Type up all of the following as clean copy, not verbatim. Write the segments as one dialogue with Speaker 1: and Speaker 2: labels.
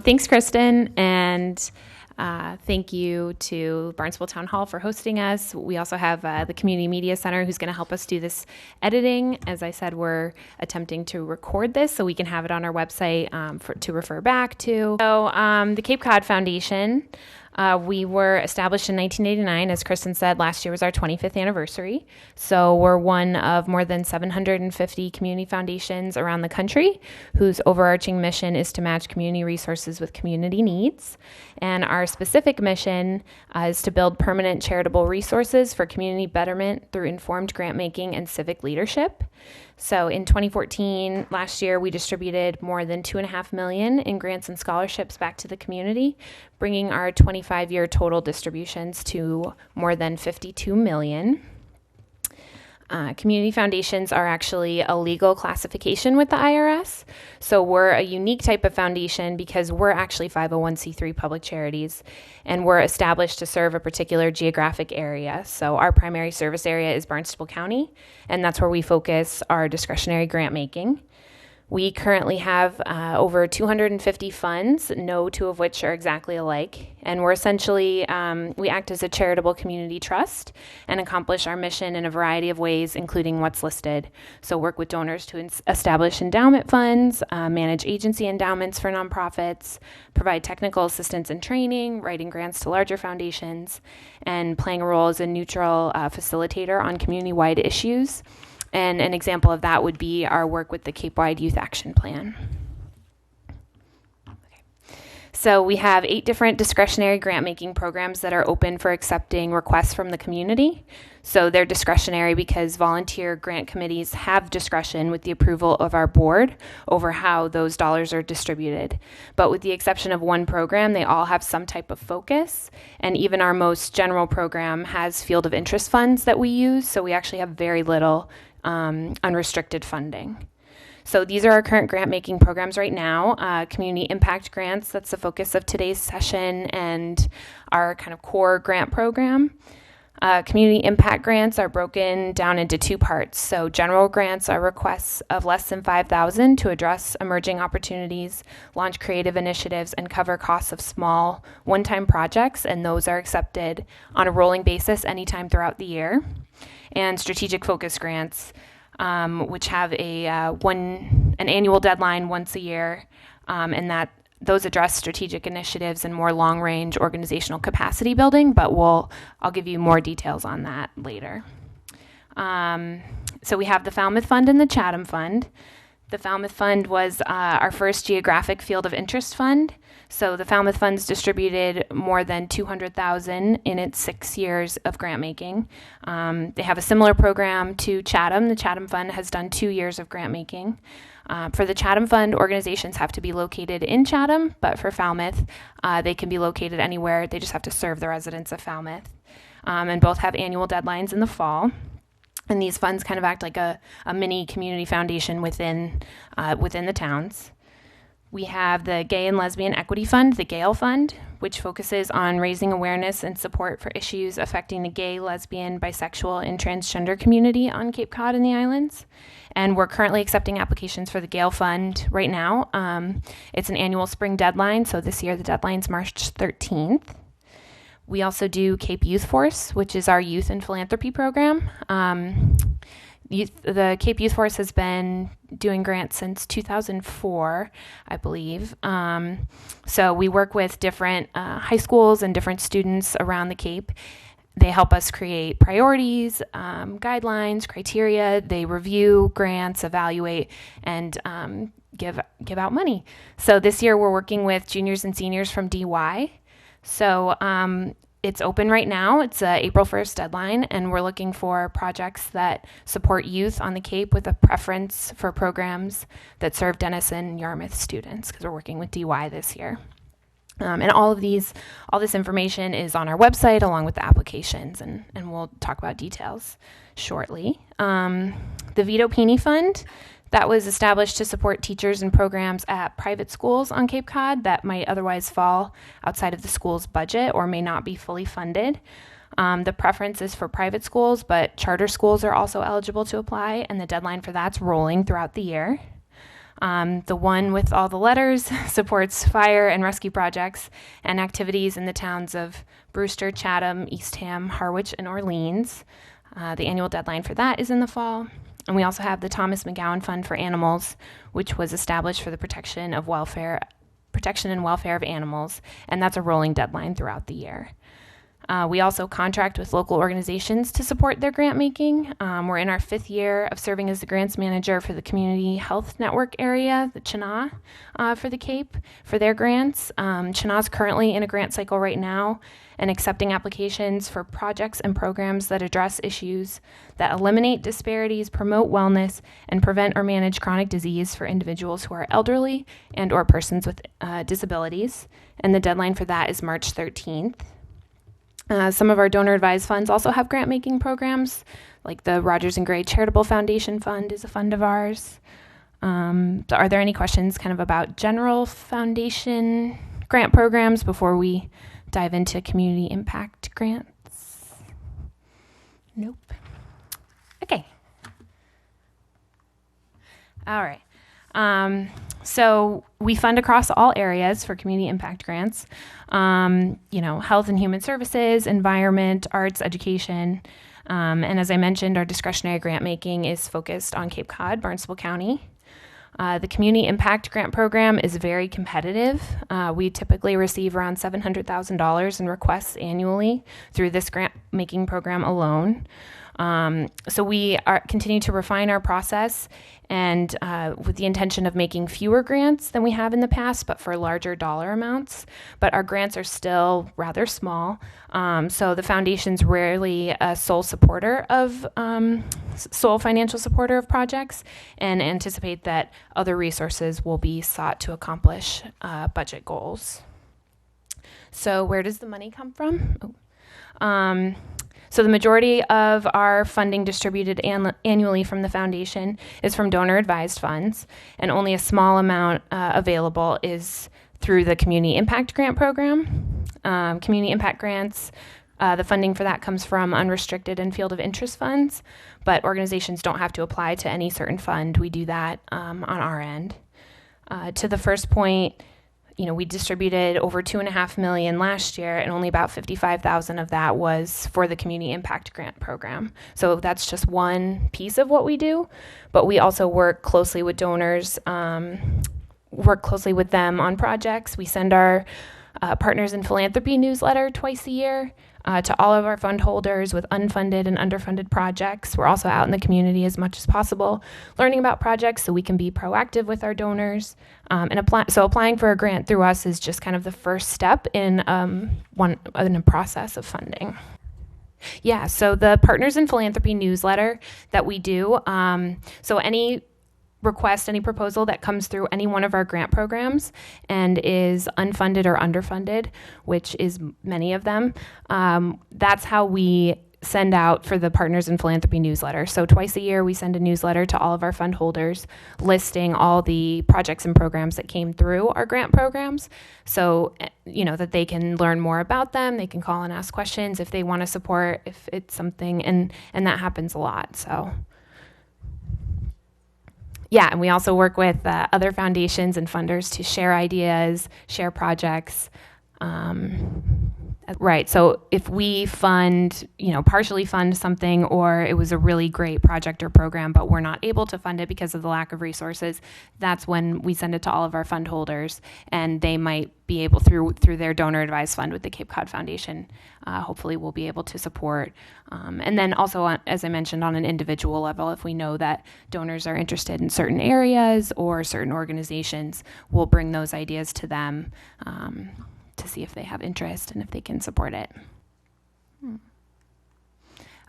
Speaker 1: Thanks, Kristen, and thank you to Barnstable Town Hall for hosting us. We also have the Community Media Center who's going to help us do this editing. As I said, we're attempting to record this so we can have it on our website to refer back to. So the Cape Cod Foundation, we were established in 1989. As Kristen said, last year was our 25th anniversary. So we're one of more than 750 community foundations around the country whose overarching mission is to match community resources with community needs. And our specific mission is to build permanent charitable resources for community betterment through informed grant making and civic leadership. So in 2014, last year, we distributed more than $2.5 million in grants and scholarships back to the community, bringing our 25-year total distributions to more than $52 million. Community foundations are actually a legal classification with the IRS. So we're a unique type of foundation because we're actually 501c3 public charities, and we're established to serve a particular geographic area. So our primary service area is Barnstable County, and that's where we focus our discretionary grant making. We currently have over 250 funds, no two of which are exactly alike. And we're essentially, we act as a charitable community trust and accomplish our mission in a variety of ways, including what's listed. So work with donors to establish endowment funds, manage agency endowments for nonprofits, provide technical assistance and training, writing grants to larger foundations, and playing a role as a neutral facilitator on community-wide issues. And an example of that would be our work with the Cape-wide Youth Action Plan. So we have 8 different discretionary grant-making programs that are open for accepting requests from the community. So they're discretionary because volunteer grant committees have discretion with the approval of our board over how those dollars are distributed. But with the exception of one program, they all have some type of focus. And even our most general program has field of interest funds that we use. So we actually have very little unrestricted funding. So these are our current grant-making programs right now. Community impact grants, that's the focus of today's session, and our kind of core grant program. Community impact grants are broken down into 2 parts. So general grants are requests of less than $5,000 to address emerging opportunities, launch creative initiatives, and cover costs of small one-time projects, and those are accepted on a rolling basis anytime throughout the year. And strategic focus grants, which have an annual deadline once a year, and that those address strategic initiatives and more long-range organizational capacity building, but I'll give you more details on that later. So we have the Falmouth Fund and the Chatham Fund. The Falmouth Fund was our first geographic field of interest fund. So the Falmouth Fund's distributed more than $200,000 in its 6 years of grant making. They have a similar program to Chatham. The Chatham Fund has done 2 years of grant making. For the Chatham Fund, organizations have to be located in Chatham, but for Falmouth, they can be located anywhere. They just have to serve the residents of Falmouth. And both have annual deadlines in the fall. And these funds kind of act like a mini community foundation within the towns. We have the Gay and Lesbian Equity Fund, the GALE Fund, which focuses on raising awareness and support for issues affecting the gay, lesbian, bisexual, and transgender community on Cape Cod and the islands. And we're currently accepting applications for the GALE Fund right now. It's an annual spring deadline, so this year the deadline's March 13th. We also do Cape Youth Force, which is our youth and philanthropy program. The Cape Youth Force has been doing grants since 2004, I believe. So we work with different high schools and different students around the Cape. They help us create priorities, guidelines, criteria. They review grants, evaluate, and give out money. So this year we're working with juniors and seniors from DY. So it's open right now. It's April 1st deadline, and we're looking for projects that support youth on the Cape with a preference for programs that serve Denison and Yarmouth students, because we're working with DY this year. And all this information is on our website along with the applications, and we'll talk about details shortly. The Vito Pini Fund, that was established to support teachers and programs at private schools on Cape Cod that might otherwise fall outside of the school's budget or may not be fully funded. The preference is for private schools, but charter schools are also eligible to apply, and the deadline for that's rolling throughout the year. The one with all the letters supports fire and rescue projects and activities in the towns of Brewster, Chatham, Eastham, Harwich, and Orleans. The annual deadline for that is in the fall. And we also have the Thomas McGowan Fund for Animals, which was established for the protection and welfare of animals, and that's a rolling deadline throughout the year. We also contract with local organizations to support their grant making. We're in our 5th year of serving as the grants manager for the Community Health Network area, the CHNA, for the Cape, for their grants. CHNA is currently in a grant cycle right now and accepting applications for projects and programs that address issues that eliminate disparities, promote wellness, and prevent or manage chronic disease for individuals who are elderly and or persons with disabilities. And the deadline for that is March 13th. Some of our donor-advised funds also have grant-making programs, like the Rogers and Gray Charitable Foundation Fund is a fund of ours. Are there any questions kind of about general foundation grant programs before we dive into community impact grants? Nope. Okay. All right. So we fund across all areas for community impact grants, health and human services, environment, arts, education. And as I mentioned, our discretionary grant making is focused on Cape Cod, Barnstable County. The Community Impact Grant Program is very competitive. We typically receive around $700,000 in requests annually through this grant making program alone. So we continue to refine our process and with the intention of making fewer grants than we have in the past, but for larger dollar amounts. But our grants are still rather small. So the foundation's rarely a sole financial supporter of projects, and anticipate that other resources will be sought to accomplish budget goals. So where does the money come from? So the majority of our funding distributed annually from the foundation is from donor-advised funds, and only a small amount available is through the Community Impact Grant Program. Community Impact Grants, the funding for that comes from unrestricted and field of interest funds, but organizations don't have to apply to any certain fund. We do that on our end. To the first point, we distributed over $2.5 million last year, and only about $55,000 of that was for the Community Impact Grant Program. So that's just one piece of what we do, but we also work closely with donors, work closely with them on projects. We send our Partners in Philanthropy newsletter twice a year to all of our fund holders with unfunded and underfunded projects. We're also out in the community as much as possible, learning about projects so we can be proactive with our donors. So applying for a grant through us is just kind of the first step in a process of funding. Yeah, so the Partners in Philanthropy newsletter that we do, so any request, any proposal that comes through any one of our grant programs and is unfunded or underfunded, which is many of them, that's how we send out for the Partners in Philanthropy newsletter. So twice a year, we send a newsletter to all of our fund holders listing all the projects and programs that came through our grant programs, so that they can learn more about them. They can call and ask questions if they want to support, if it's something, and that happens a lot. So yeah, and we also work with other foundations and funders to share ideas, share projects. Right, so if we partially fund something, or it was a really great project or program, but we're not able to fund it because of the lack of resources, that's when we send it to all of our fund holders, and they might be able, through their donor-advised fund with the Cape Cod Foundation, hopefully we'll be able to support. And then also, as I mentioned, on an individual level, if we know that donors are interested in certain areas or certain organizations, we'll bring those ideas to them to see if they have interest and if they can support it.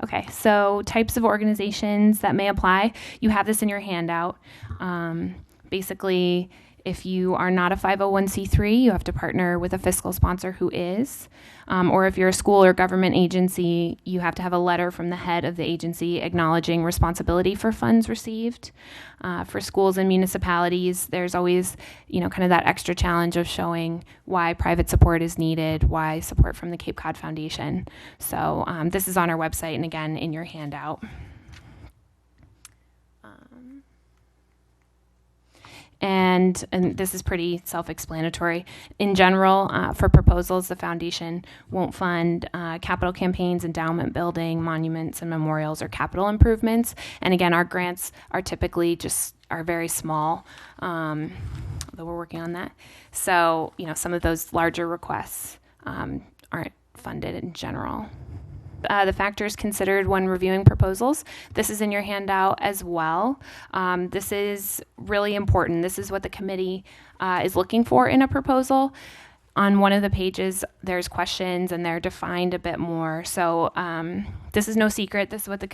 Speaker 1: Okay, so types of organizations that may apply. You have this in your handout. Basically, if you are not a 501c3, you have to partner with a fiscal sponsor who is. Or if you're a school or government agency, you have to have a letter from the head of the agency acknowledging responsibility for funds received. For schools and municipalities, there's always, kind of that extra challenge of showing why private support is needed, why support from the Cape Cod Foundation. So this is on our website, and again, in your handout. And this is pretty self-explanatory. In general, for proposals, the foundation won't fund capital campaigns, endowment building, monuments and memorials, or capital improvements. And again, our grants are typically are very small, although we're working on that. So, some of those larger requests aren't funded in general. The factors considered when reviewing proposals. This is in your handout as well. This is really important. This is what the committee is looking for in a proposal. On one of the pages, there's questions and they're defined a bit more. So this is no secret. This is what the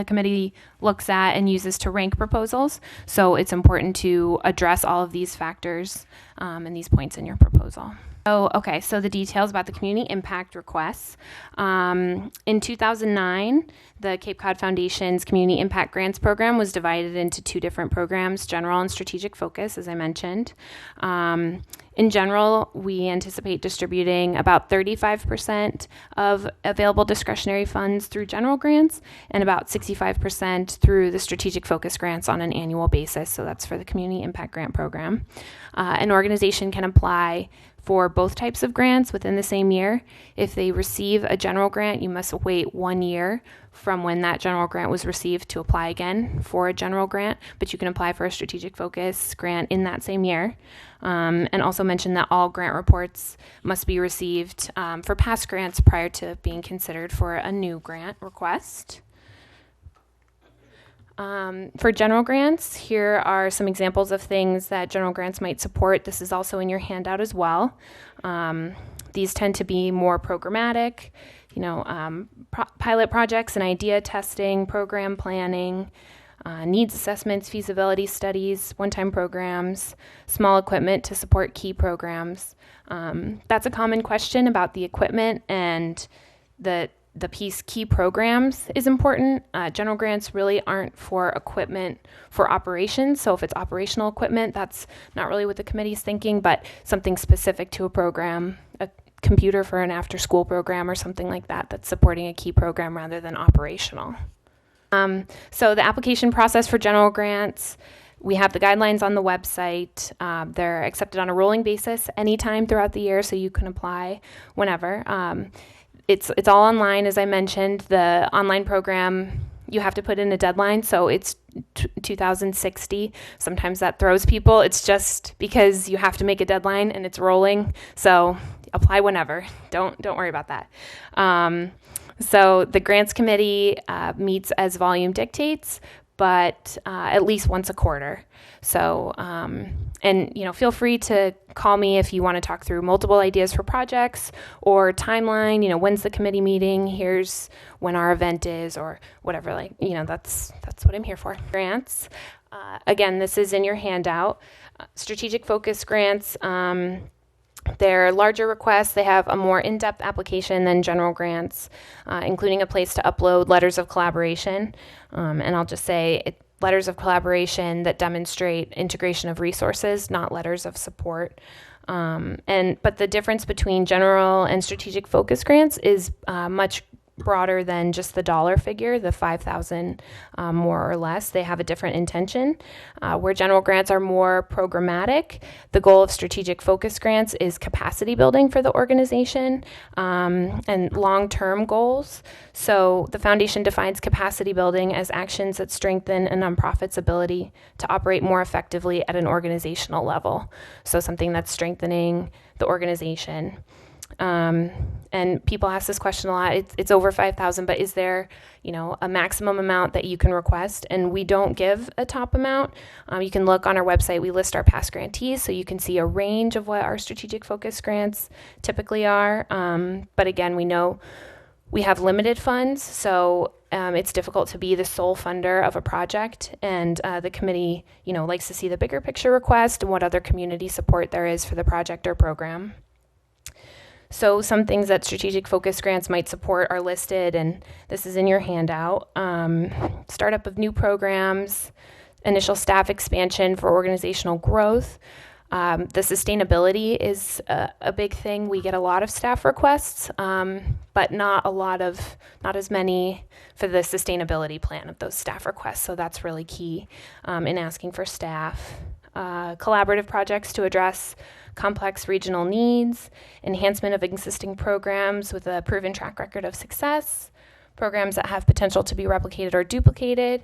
Speaker 1: committee looks at and uses to rank proposals. So it's important to address all of these factors and these points in your proposal. So the details about the community impact requests. In 2009, the Cape Cod Foundation's Community Impact Grants program was divided into two different programs, general and strategic focus, as I mentioned. In general, we anticipate distributing about 35% of available discretionary funds through general grants and about 65% through the strategic focus grants on an annual basis. So that's for the Community Impact Grant program. An organization can apply for both types of grants within the same year. If they receive a general grant, you must wait 1 year from when that general grant was received to apply again for a general grant, but you can apply for a strategic focus grant in that same year. And also mention that all grant reports must be received for past grants prior to being considered for a new grant request. For general grants, here are some examples of things that general grants might support. This is also in your handout as well. These tend to be more programmatic, pilot projects and idea testing, program planning, needs assessments, feasibility studies, one-time programs, small equipment to support key programs. That's a common question about the equipment, and the piece key programs is important. General grants really aren't for equipment for operations. So if it's operational equipment, that's not really what the committee's thinking, but something specific to a program, a computer for an after-school program or something like that that's supporting a key program rather than operational. So the application process for general grants, we have the guidelines on the website. They're accepted on a rolling basis anytime throughout the year, so you can apply whenever. It's all online, as I mentioned. The online program, you have to put in a deadline, so it's 2060. Sometimes that throws people. It's just because you have to make a deadline and it's rolling, so apply whenever. Don't worry about that. So the grants committee meets as volume dictates, but at least once a quarter. So, feel free to call me if you want to talk through multiple ideas for projects or timeline, when's the committee meeting, here's when our event is, or whatever, that's what I'm here for. Grants, again, this is in your handout. Strategic focus grants, they're larger requests. They have a more in-depth application than general grants, including a place to upload letters of collaboration. And I'll just say letters of collaboration that demonstrate integration of resources, not letters of support. But the difference between general and strategic focus grants is much broader than just the dollar figure, the 5,000 more or less. They have a different intention. Where general grants are more programmatic, the goal of strategic focus grants is capacity building for the organization and long-term goals. So the foundation defines capacity building as actions that strengthen a nonprofit's ability to operate more effectively at an organizational level. So something that's strengthening the organization. And people ask this question a lot. It's over 5,000, but is there, a maximum amount that you can request? And we don't give a top amount. You can look on our website. We list our past grantees, so you can see a range of what our strategic focus grants typically are. But again, we know we have limited funds, so it's difficult to be the sole funder of a project. And the committee, likes to see the bigger picture request and what other community support there is for the project or program. So some things that strategic focus grants might support are listed, and this is in your handout. Startup of new programs, initial staff expansion for organizational growth. The sustainability is a big thing. We get a lot of staff requests, but not as many for the sustainability plan of those staff requests. So that's really key in asking for staff. collaborative projects to address complex regional needs, enhancement of existing programs with a proven track record of success, programs that have potential to be replicated or duplicated,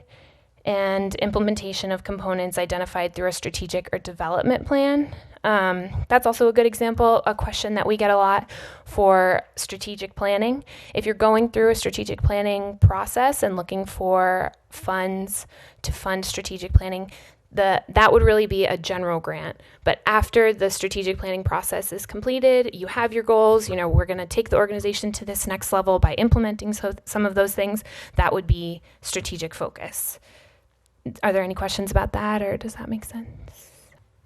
Speaker 1: and implementation of components identified through a strategic or development plan. That's also a good example, a question that we get a lot for strategic planning. If you're going through a strategic planning process and looking for funds to fund strategic planning, that would really be a general grant. But after the strategic planning process is completed, you have your goals, we're going to take the organization to this next level by implementing some of those things. That would be strategic focus. Are there any questions about that, or does that make sense?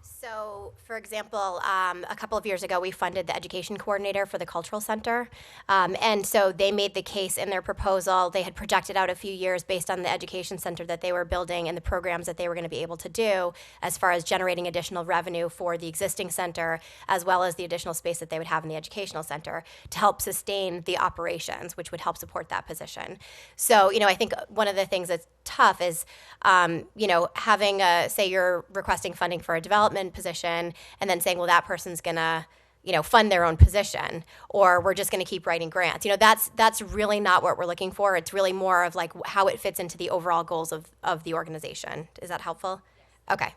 Speaker 2: So, for example, a couple of years ago, we funded the education coordinator for the cultural center. And so they made the case in their proposal. They had projected out a few years based on the education center that they were building and the programs that they were going to be able to do as far as generating additional revenue for the existing center, as well as the additional space that they would have in the educational center to help sustain the operations, which would help support that position. So, I think one of the things that's tough is, having say you're requesting funding for a development position and then saying, well, that person's going to, fund their own position, or we're just going to keep writing grants. That's really not what we're looking for. It's really more of like how it fits into the overall goals of the organization. Is that helpful? Okay.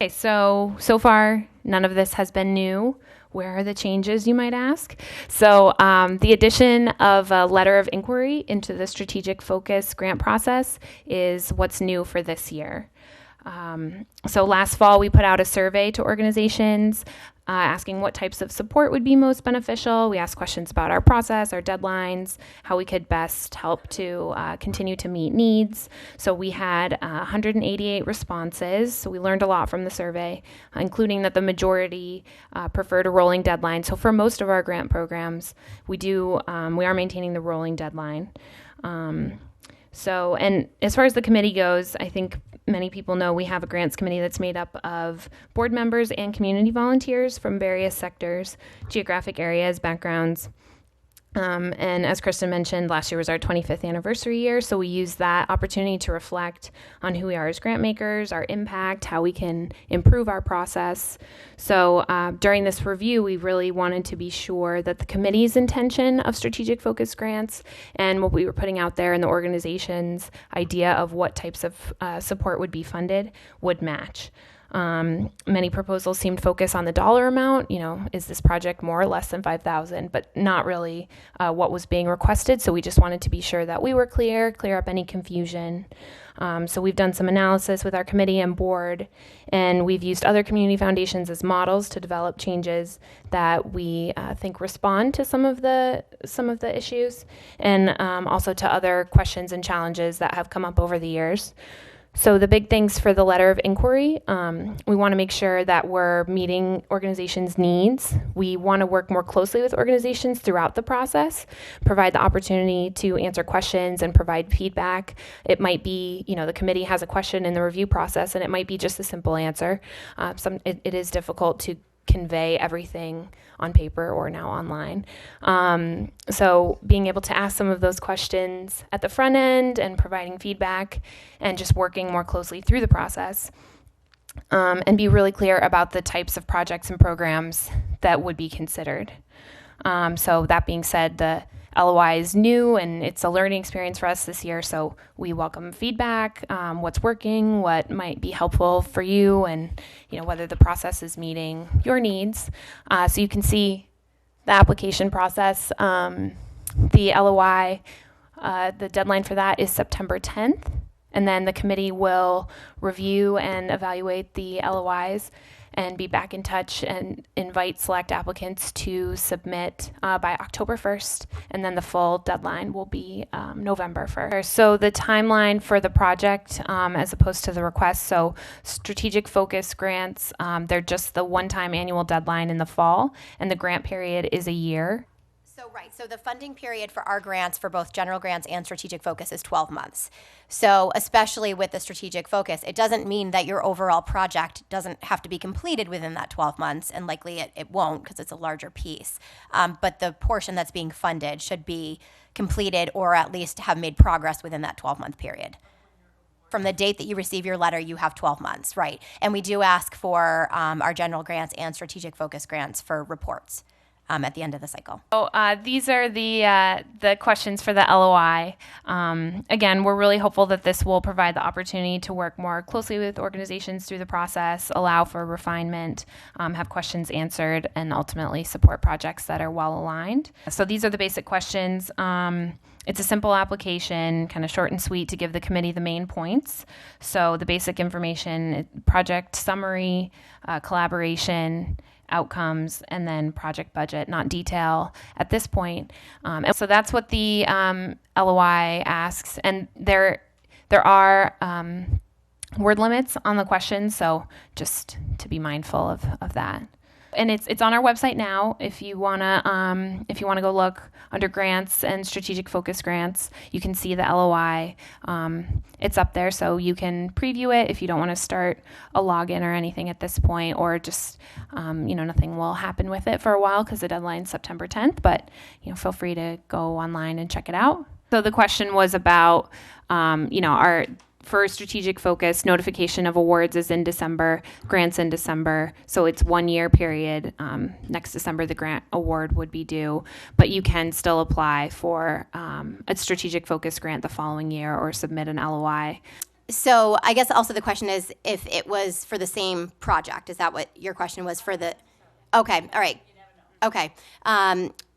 Speaker 1: Okay, so far, none of this has been new. Where are the changes, you might ask? So the addition of a letter of inquiry into the strategic focus grant process is what's new for this year. So last fall, we put out a survey to organizations asking what types of support would be most beneficial. We asked questions about our process, our deadlines, how we could best help to continue to meet needs. So we had 188 responses. So we learned a lot from the survey, including that the majority preferred a rolling deadline. So for most of our grant programs, we are maintaining the rolling deadline. And as far as the committee goes, I think many people know we have a grants committee that's made up of board members and community volunteers from various sectors, geographic areas, backgrounds. And as Kristen mentioned, last year was our 25th anniversary year, so we used that opportunity to reflect on who we are as grant makers, our impact, how we can improve our process. So during this review, we really wanted to be sure that the committee's intention of strategic focus grants and what we were putting out there in the organization's idea of what types of support would be funded would match. Many proposals seemed focused on the dollar amount, is this project more or less than $5,000, but not really what was being requested. So we just wanted to be sure that we were clear up any confusion. So we've done some analysis with our committee and board, and we've used other community foundations as models to develop changes that we think respond to some of the issues, and also to other questions and challenges that have come up over the years. So the big things for the letter of inquiry, we want to make sure that we're meeting organizations' needs. We want to work more closely with organizations throughout the process, provide the opportunity to answer questions and provide feedback. It might be, the committee has a question in the review process, and it might be just a simple answer. It is difficult to convey everything on paper or now online. So being able to ask some of those questions at the front end and providing feedback and just working more closely through the process, and be really clear about the types of projects and programs that would be considered. So that being said, the LOI is new and it's a learning experience for us this year, so we welcome feedback, what's working, what might be helpful for you, and whether the process is meeting your needs. So you can see the application process. The LOI, the deadline for that is September 10th, and then the committee will review and evaluate the LOIs and be back in touch and invite select applicants to submit by October 1st, and then the full deadline will be November 1st. So the timeline for the project as opposed to the request, so strategic focus grants, they're just the one-time annual deadline in the fall, and the grant period is a year.
Speaker 2: So the funding period for our grants, for both general grants and strategic focus, is 12 months. So especially with the strategic focus, it doesn't mean that your overall project doesn't have to be completed within that 12 months, and likely it won't because it's a larger piece. But the portion that's being funded should be completed or at least have made progress within that 12-month period. From the date that you receive your letter, you have 12 months, right? And we do ask for our general grants and strategic focus grants for reports at the end of the cycle.
Speaker 1: So these are the questions for the LOI. Again, we're really hopeful that this will provide the opportunity to work more closely with organizations through the process, allow for refinement, have questions answered, and ultimately support projects that are well aligned. So these are the basic questions. It's a simple application, kind of short and sweet, to give the committee the main points. So the basic information: project summary, collaboration, outcomes, and then project budget, not detail at this point. And so that's what the LOI asks. And there are word limits on the questions, so just to be mindful of that. And it's on our website now. If you wanna go look under grants and strategic focus grants, you can see the LOI. It's up there, so you can preview it if you don't want to start a login or anything at this point, or just nothing will happen with it for a while because the deadline's September 10th. But feel free to go online and check it out. So the question was about for strategic focus, notification of awards is in December, grants in December, so it's 1 year period. Next December, the grant award would be due, but you can still apply for a strategic focus grant the following year or submit an LOI.
Speaker 2: So I guess also the question is if it was for the same project. Is that what your question was for the? Okay, all right. Okay,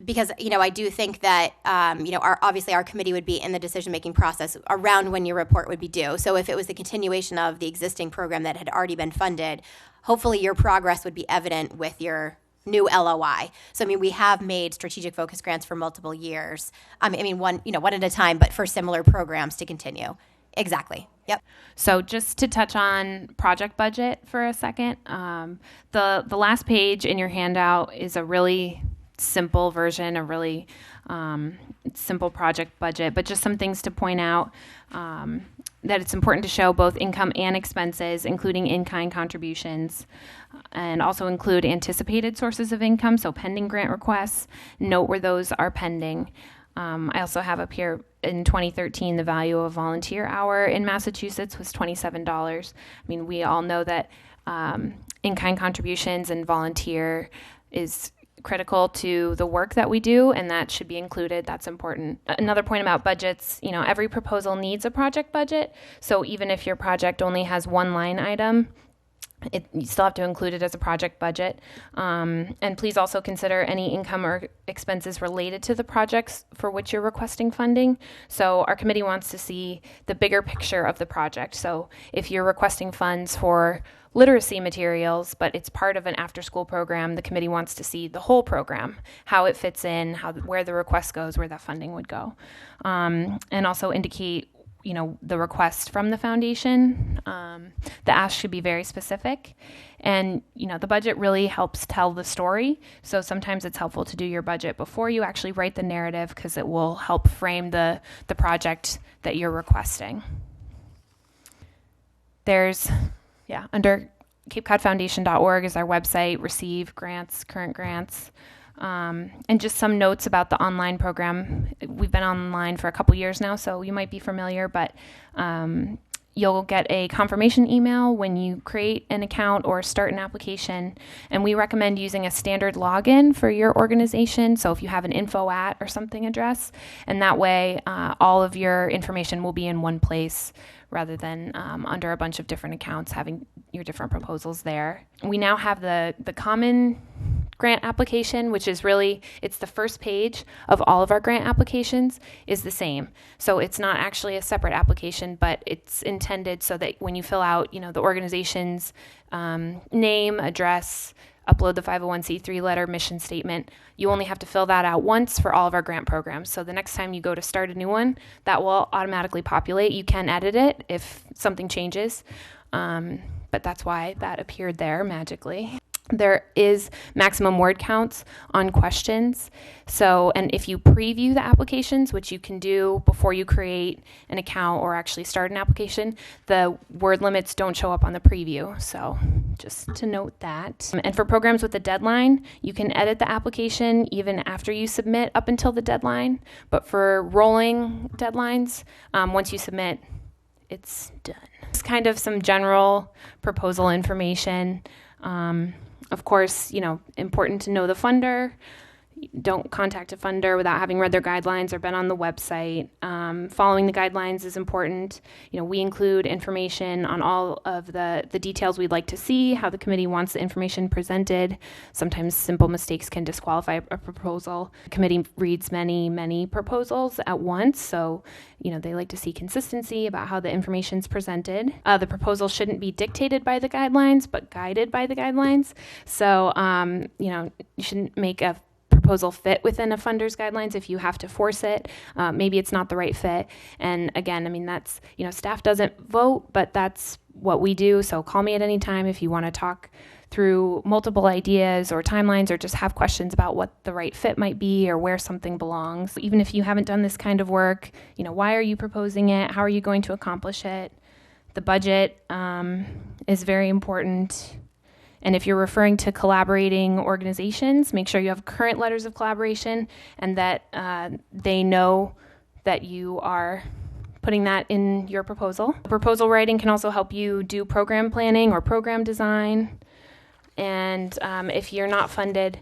Speaker 2: because I do think that obviously our committee would be in the decision-making process around when your report would be due. So if it was the continuation of the existing program that had already been funded, hopefully your progress would be evident with your new LOI. So we have made strategic focus grants for multiple years. One at a time, but for similar programs to continue. Exactly. Yep.
Speaker 1: So just to touch on project budget for a second, the last page in your handout is a really simple version, a really simple project budget, but just some things to point out, that it's important to show both income and expenses, including in-kind contributions, and also include anticipated sources of income, so pending grant requests, note where those are pending. I also have up here, in 2013, the value of a volunteer hour in Massachusetts was $27. We all know that in-kind contributions and volunteer is critical to the work that we do, and that should be included. That's important. Another point about budgets, every proposal needs a project budget. So even if your project only has one line item, you still have to include it as a project budget. And please also consider any income or expenses related to the projects for which you're requesting funding. So our committee wants to see the bigger picture of the project. So if you're requesting funds for literacy materials, but it's part of an after-school program, the committee wants to see the whole program, how it fits in, where the request goes, where that funding would go. And also indicate the request from the foundation. The ask should be very specific. And, the budget really helps tell the story. So sometimes it's helpful to do your budget before you actually write the narrative, because it will help frame the project that you're requesting. There's, under CapeCodFoundation.org is our website, receive grants, current grants. And just some notes about the online program. We've been online for a couple years now, so you might be familiar, but you'll get a confirmation email when you create an account or start an application. And we recommend using a standard login for your organization. So if you have an info@ or something address, and that way all of your information will be in one place rather than under a bunch of different accounts, having your different proposals there. We now have the common grant application, which is really, it's the first page of all of our grant applications, is the same. So it's not actually a separate application, but it's intended so that when you fill out, the organization's name, address, upload the 501c3 letter, mission statement, you only have to fill that out once for all of our grant programs. So the next time you go to start a new one, that will automatically populate. You can edit it if something changes, but that's why that appeared there magically. There is maximum word counts on questions. So, and if you preview the applications, which you can do before you create an account or actually start an application, the word limits don't show up on the preview. So just to note that. And for programs with a deadline, you can edit the application even after you submit up until the deadline. But for rolling deadlines, once you submit, it's done. It's kind of some general proposal information. Of course, important to know the funder. Don't contact a funder without having read their guidelines or been on the website. Following the guidelines is important. We include information on all of the details we'd like to see, how the committee wants the information presented. Sometimes simple mistakes can disqualify a proposal. The committee reads many proposals at once, so they like to see consistency about how the information's presented. The proposal shouldn't be dictated by the guidelines, but guided by the guidelines. So, you shouldn't make a proposal fit within a funder's guidelines if you have to force it. Maybe it's not the right fit. And again, that's, staff doesn't vote, but that's what we do. So call me at any time if you want to talk through multiple ideas or timelines, or just have questions about what the right fit might be or where something belongs. Even if you haven't done this kind of work, why are you proposing it? How are you going to accomplish it? The budget is very important. And if you're referring to collaborating organizations, make sure you have current letters of collaboration and that they know that you are putting that in your proposal. Proposal writing can also help you do program planning or program design. And if you're not funded,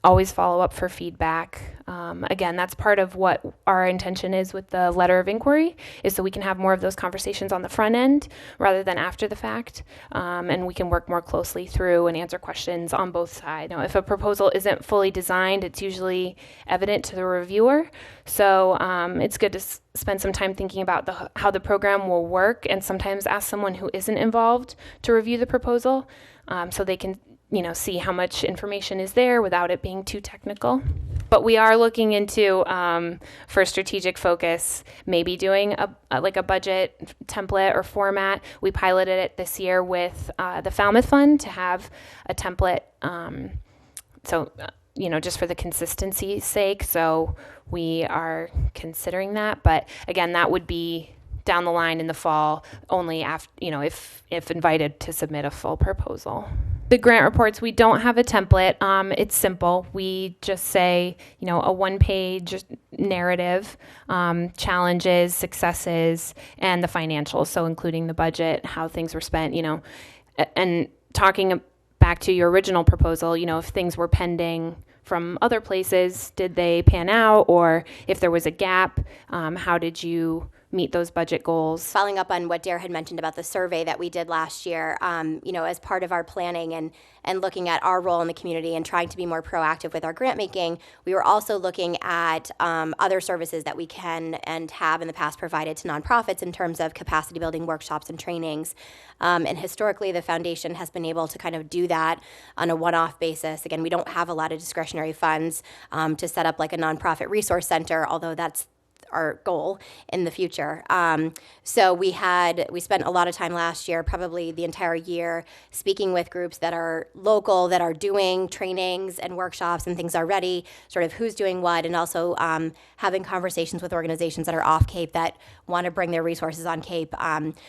Speaker 1: always follow up for feedback. Again, that's part of what our intention is with the letter of inquiry, is so we can have more of those conversations on the front end rather than after the fact, and we can work more closely through and answer questions on both sides. If a proposal isn't fully designed, it's usually evident to the reviewer, so it's good to spend some time thinking about how the program will work, and sometimes ask someone who isn't involved to review the proposal, so they can see how much information is there without it being too technical. But we are looking into, for strategic focus, maybe doing a budget template or format. We piloted it this year with the Falmouth Fund to have a template. Just for the consistency's sake. So we are considering that. But again, that would be down the line in the fall, only after, if invited to submit a full proposal. The grant reports, we don't have a template. It's simple. We just say, a one-page narrative, challenges, successes, and the financials. So including the budget, how things were spent, and talking back to your original proposal, if things were pending from other places, did they pan out? Or if there was a gap, how did you meet those budget goals?
Speaker 2: Following up on what Dare had mentioned about the survey that we did last year, as part of our planning and looking at our role in the community and trying to be more proactive with our grant making, we were also looking at other services that we can and have in the past provided to nonprofits in terms of capacity building workshops and trainings. And historically, the foundation has been able to kind of do that on a one-off basis. Again, we don't have a lot of discretionary funds to set up like a nonprofit resource center, although that's our goal in the future. So we spent a lot of time last year, probably the entire year, speaking with groups that are local, that are doing trainings and workshops and things already, sort of who's doing what, and also having conversations with organizations that are off Cape that want to bring their resources on Cape.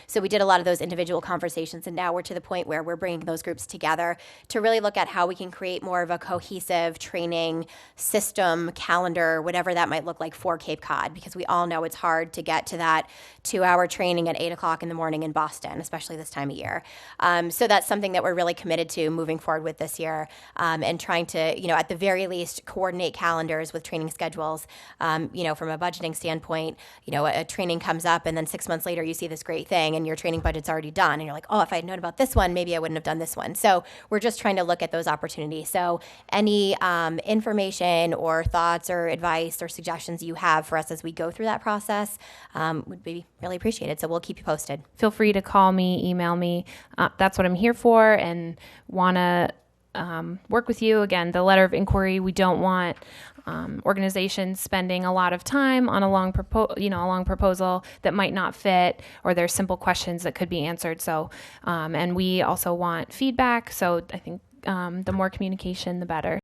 Speaker 2: So we did a lot of those individual conversations, and now we're to the point where we're bringing those groups together to really look at how we can create more of a cohesive training system, calendar, whatever that might look like for Cape Cod, because we all know it's hard to get to that 2-hour training at 8 o'clock in the morning in Boston, especially this time of year. So that's something that we're really committed to moving forward with this year, and trying to, at the very least, coordinate calendars with training schedules. From a budgeting standpoint, a training comes up and then 6 months later you see this great thing and your training budget's already done and you're like, oh, if I had known about this one, maybe I wouldn't have done this one. So we're just trying to look at those opportunities. So any information or thoughts or advice or suggestions you have for us as we go through that process would be really appreciated. So we'll keep you posted.
Speaker 1: Feel free to call me, email me. That's what I'm here for, and want to work with you. Again, the letter of inquiry, we don't want organizations spending a lot of time on a long proposal that might not fit, or there's simple questions that could be answered. So, and we also want feedback. So I think the more communication, the better.